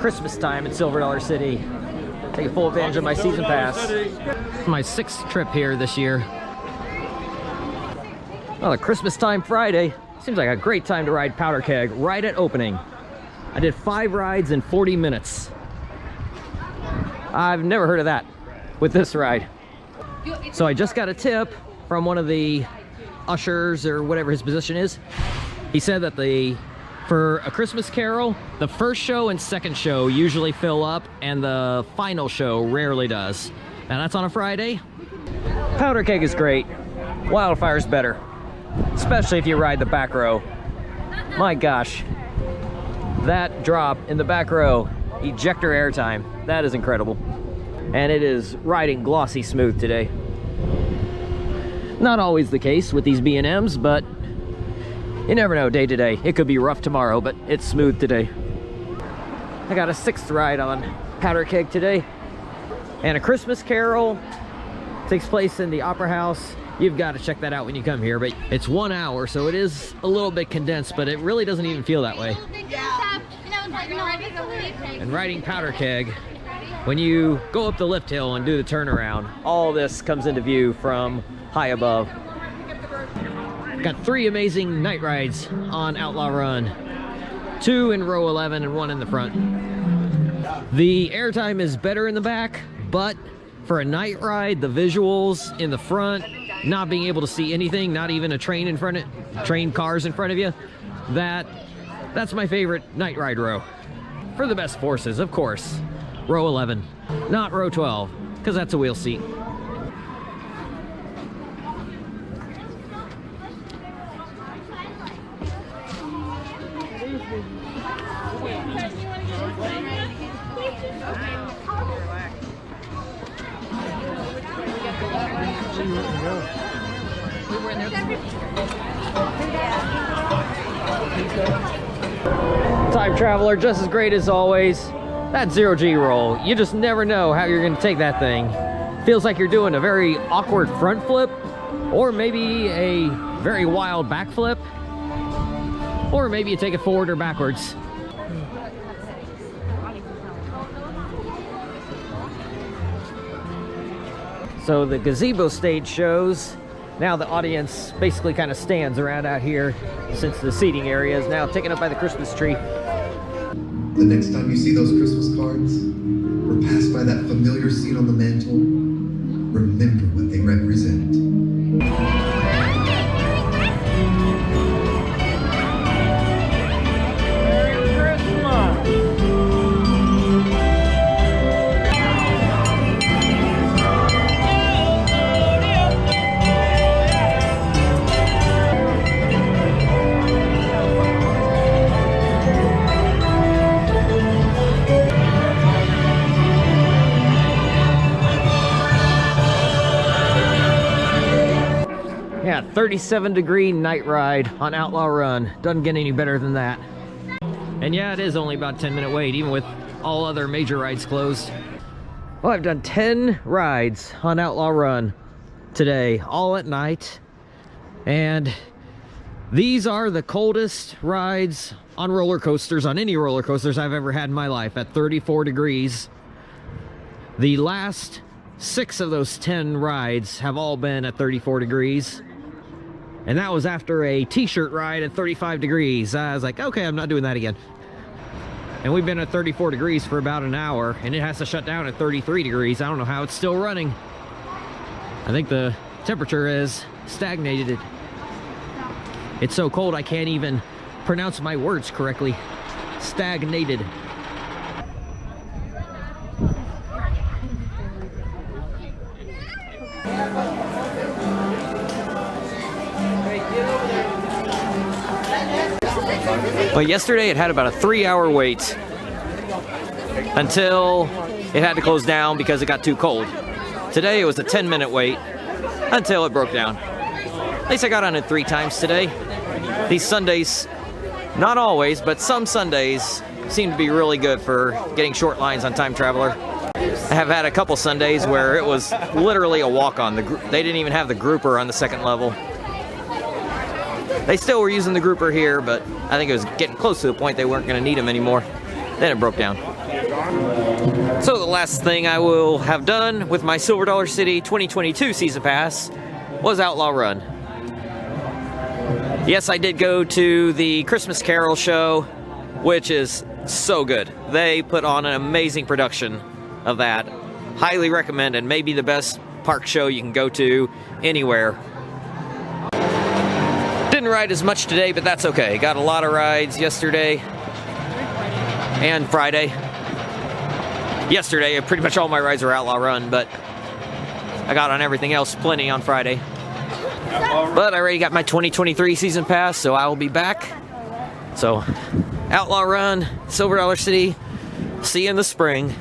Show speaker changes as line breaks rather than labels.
Christmas time in Silver Dollar City. Take full advantage of my season pass. My 6th trip here this year. Well, a Christmas time Friday. Seems like a great time to ride Powder Keg right at opening. I did 5 rides in 40 minutes. I've never heard of that with this ride. So I just got a tip from one of the ushers or whatever his position is. He said that for a Christmas Carol, the first show and second show usually fill up and the final show rarely does. And that's on a Friday. Powder Keg is great. Wildfire's better, especially if you ride the back row. My gosh, that drop in the back row, ejector airtime, that is incredible. And it is riding glossy smooth today. Not always the case with these B&Ms, but you never know day to day. It could be rough tomorrow, but it's smooth today. I got a 6th ride on Powder Keg today. And A Christmas Carol takes place in the Opera House. You've got to check that out when you come here, but it's 1 hour, so it is a little bit condensed, but it really doesn't even feel that way. And riding Powder Keg, when you go up the lift hill and do the turnaround, all this comes into view from high above. Got 3 amazing night rides on Outlaw Run. 2 in row 11 and 1 in the front. The airtime is better in the back, but for a night ride, the visuals in the front, not being able to see anything, not even a train in front of train cars in front of you, that's my favorite night ride row. For the best forces, of course, row 11, not row 12, because that's a wheel seat. Time Traveler, just as great as always. That 0G roll, you just never know how you're going to take that thing. Feels like you're doing a very awkward front flip, or maybe a very wild back flip, or maybe you take it forward or backwards. So the gazebo stage shows. Now the audience basically kind of stands around out here, since the seating area is now taken up by the Christmas tree.
The next time you see those Christmas cards, or pass by that familiar scene on the mantle, remember what they represent.
Yeah, 37-degree night ride on Outlaw Run. Doesn't get any better than that. And yeah, it is only about a 10-minute wait, even with all other major rides closed. Well, I've done 10 rides on Outlaw Run today, all at night. And these are the coldest rides on roller coasters, on any roller coasters I've ever had in my life, at 34 degrees. The last 6 of those 10 rides have all been at 34 degrees. And that was after a t-shirt ride at 35 degrees. I was like, okay, I'm not doing that again. And we've been at 34 degrees for about an hour, and it has to shut down at 33 degrees. I don't know how it's still running. I think the temperature has stagnated. It's so cold I can't even pronounce my words correctly. Stagnated. But yesterday it had about a 3-hour wait until it had to close down because it got too cold. Today it was a 10-minute wait until it broke down. At least I got on it 3 times today. These Sundays, not always, but some Sundays seem to be really good for getting short lines on Time Traveler. I have had a couple Sundays where it was literally a walk-on. They didn't even have the grouper on the second level. They still were using the grouper here, but I think it was getting close to the point they weren't going to need them anymore. Then it broke down. So the last thing I will have done with my Silver Dollar City 2022 season pass was Outlaw Run. Yes, I did go to the Christmas Carol show, which is so good. They put on an amazing production of that. Highly recommended. Maybe the best park show you can go to anywhere. Didn't ride as much today, but that's okay. Got a lot of rides yesterday and Friday. Yesterday, pretty much all my rides were Outlaw Run, but I got on everything else plenty on Friday. But I already got my 2023 season pass, so I will be back. So, Outlaw Run, Silver Dollar City, see you in the spring.